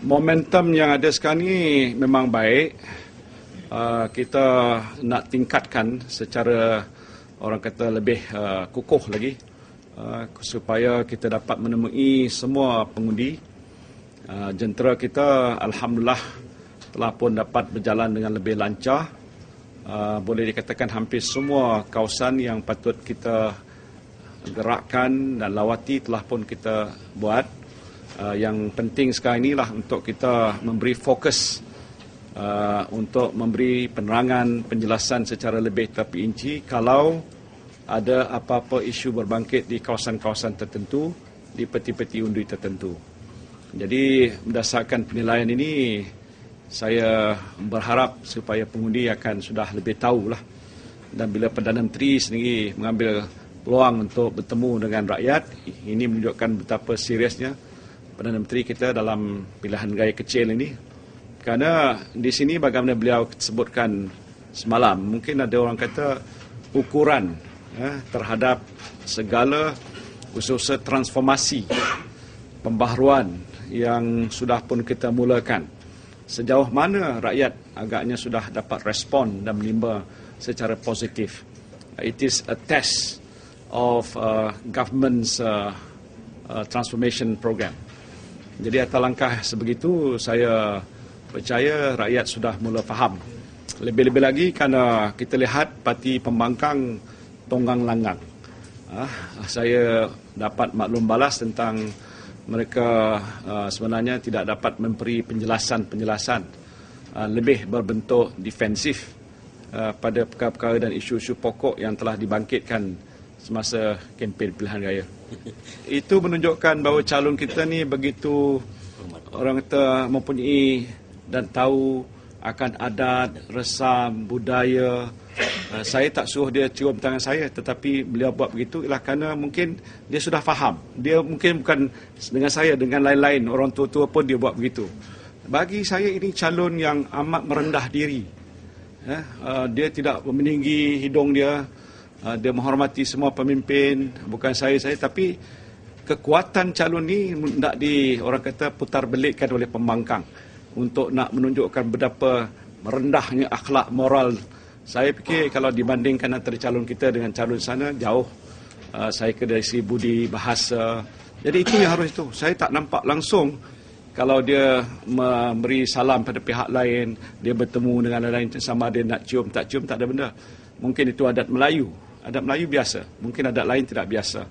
Momentum yang ada sekarang ni memang baik. Kita nak tingkatkan secara orang kata lebih kukuh lagi supaya kita dapat menemui semua pengundi. Jentera kita alhamdulillah telah pun dapat berjalan dengan lebih lancar. Boleh dikatakan hampir semua kawasan yang patut kita gerakkan dan lawati telah pun kita buat. Yang penting sekarang inilah untuk kita memberi fokus untuk memberi penerangan, penjelasan secara lebih terperinci kalau ada apa-apa isu berbangkit di kawasan-kawasan tertentu, di peti-peti undi tertentu. Jadi berdasarkan penilaian ini, saya berharap supaya pengundi akan sudah lebih tahulah. Dan bila Perdana Menteri sendiri mengambil peluang untuk bertemu dengan rakyat, ini menunjukkan betapa seriusnya Perdana Menteri kita dalam pilihan raya kecil ini. Kerana di sini bagaimana beliau sebutkan semalam, mungkin ada orang kata ukuran terhadap segala usaha transformasi, pembaharuan yang sudah pun kita mulakan. Sejauh mana rakyat agaknya sudah dapat respon dan menimba secara positif. It is a test of government's transformation program. Jadi atas langkah sebegitu, saya percaya rakyat sudah mula faham. Lebih-lebih lagi kerana kita lihat parti pembangkang tonggang langgang. Saya dapat maklum balas tentang mereka sebenarnya tidak dapat memberi penjelasan-penjelasan lebih berbentuk defensif pada perkara-perkara dan isu-isu pokok yang telah dibangkitkan semasa kempen pilihan raya. Itu menunjukkan bahawa calon kita ni begitu orang kata mempunyai dan tahu akan adat, resam, budaya. Saya tak suruh dia cium tangan saya, tetapi beliau buat begitu ialah kerana mungkin dia sudah faham. Dia mungkin bukan dengan saya, dengan lain-lain, orang tua-tua pun dia buat begitu. Bagi saya ini calon yang amat merendah diri. Dia tidak meninggi hidung dia. Dia menghormati semua pemimpin, bukan saya, tapi kekuatan calon ni nak orang kata putar belikkan oleh pembangkang untuk nak menunjukkan betapa merendahnya akhlak moral. Saya fikir kalau dibandingkan antara calon kita dengan calon sana, jauh. Saya dari segi budi, bahasa. Jadi itu yang harus itu. Saya tak nampak langsung kalau dia memberi salam pada pihak lain, dia bertemu dengan lain sama dia nak cium, tak cium, tak ada benda. Mungkin itu adat Melayu. Adat Melayu biasa. Mungkin adat lain tidak biasa.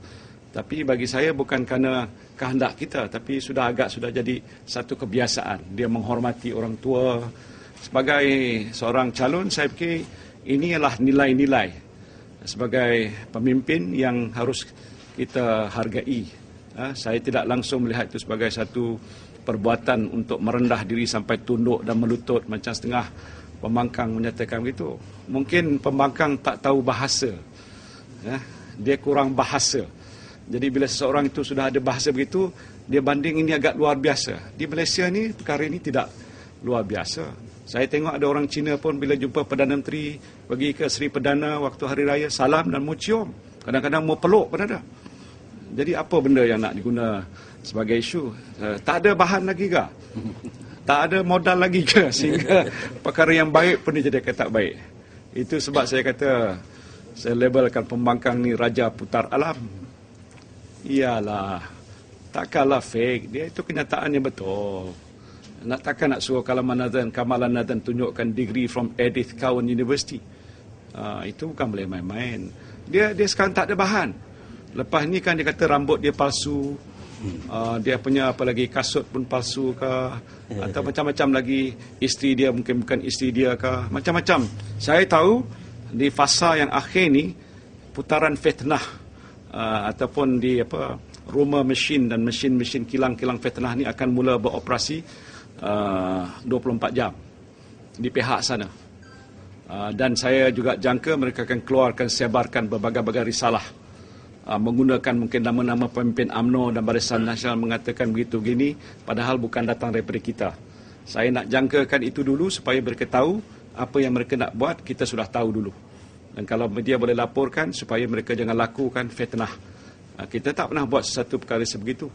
Tapi bagi saya bukan kerana kehendak kita, tapi sudah jadi satu kebiasaan. Dia menghormati orang tua. Sebagai seorang calon, saya fikir ini adalah nilai-nilai sebagai pemimpin yang harus kita hargai. Saya tidak langsung melihat itu sebagai satu perbuatan untuk merendah diri sampai tunduk dan melutut macam setengah pembangkang menyatakan begitu. Mungkin pembangkang tak tahu bahasa. Dia kurang bahasa. Jadi bila seseorang itu sudah ada bahasa begitu, dia banding ini agak luar biasa. Di Malaysia ni perkara ini tidak luar biasa. Saya tengok ada orang Cina pun bila jumpa Perdana Menteri pergi ke Seri Perdana waktu hari raya, salam dan mau cium. Kadang-kadang mau peluk pun ada. Jadi apa benda yang nak diguna sebagai isu? Tak ada bahan lagi ke? Tak ada modal lagi ke? Sehingga perkara yang baik pun dijadikan tak baik. Itu sebab saya kata, saya labelkan pembangkang ni raja putar alam. Iyalah, takkanlah fake. Dia itu kenyataannya betul. Takkan nak suruh Kamalan Nathan tunjukkan degree from Edith Cowan University. Itu bukan boleh main-main. Dia sekarang tak ada bahan. Lepas ni kan dia kata rambut dia palsu. Dia punya apa lagi, kasut pun palsu ke, atau macam-macam lagi. Isteri dia mungkin bukan isteri dia ke, macam-macam. Saya tahu di fasa yang akhir ni putaran fitnah ataupun di rumah mesin dan mesin-mesin kilang-kilang fitnah ni akan mula beroperasi 24 jam di pihak sana. Dan saya juga jangka mereka akan keluarkan, sebarkan berbagai-bagai risalah menggunakan mungkin nama-nama pemimpin UMNO dan Barisan Nasional mengatakan begitu gini, padahal bukan datang daripada kita. Saya nak jangkakan itu dulu supaya mereka tahu apa yang mereka nak buat, kita sudah tahu dulu. Dan kalau media boleh laporkan supaya mereka jangan lakukan fitnah. Kita tak pernah buat sesuatu perkara sebegitu.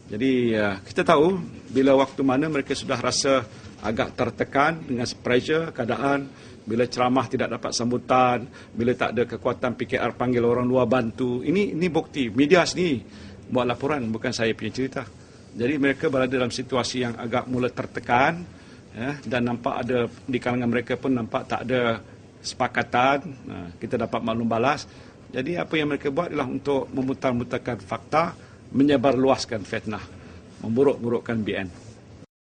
Jadi kita tahu bila waktu mana mereka sudah rasa agak tertekan dengan pressure keadaan, bila ceramah tidak dapat sambutan, bila tak ada kekuatan PKR panggil orang luar bantu. Ini bukti. Media sendiri buat laporan, bukan saya punya cerita. Jadi mereka berada dalam situasi yang agak mula tertekan, dan nampak ada di kalangan mereka pun nampak tak ada sepakatan. Kita dapat maklum balas. Jadi apa yang mereka buat adalah untuk memutar-mutarkan fakta, menyebarluaskan fitnah, memburuk-burukkan BN.